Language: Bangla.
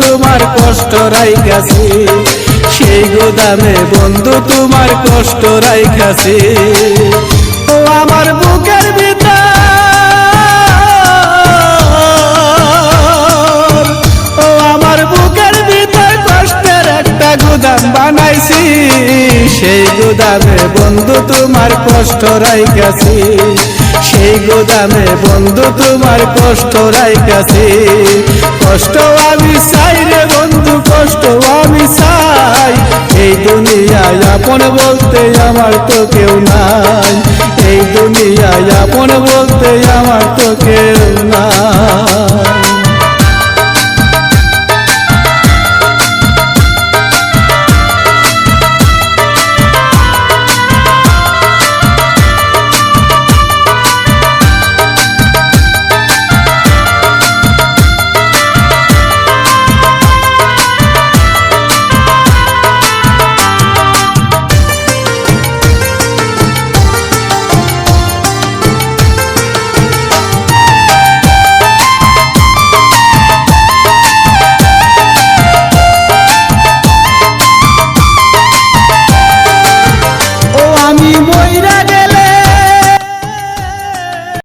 তোমার কষ্ট রাইখাছি, সেই গোদামে বন্ধু তোমার কষ্ট রাইখাছি। ও আমার বুকের ভিতর, ও আমার বুকের ভিতর কষ্টের একটা গোদাম বানাইছি, সেই গোদামে বন্ধু তোমার কষ্ট রাইখাছি, সেই গোদামে বন্ধু তোমার কষ্ট রাইখাছি। কষ্ট আমি চাই রে বন্ধু, কষ্ট আমি চাই, এই দুনিয়ায় আপন বলতে আমার তো কেউ নাই, এই দুনিয়ায় আপন বলতে আমার তো কেউ নাই।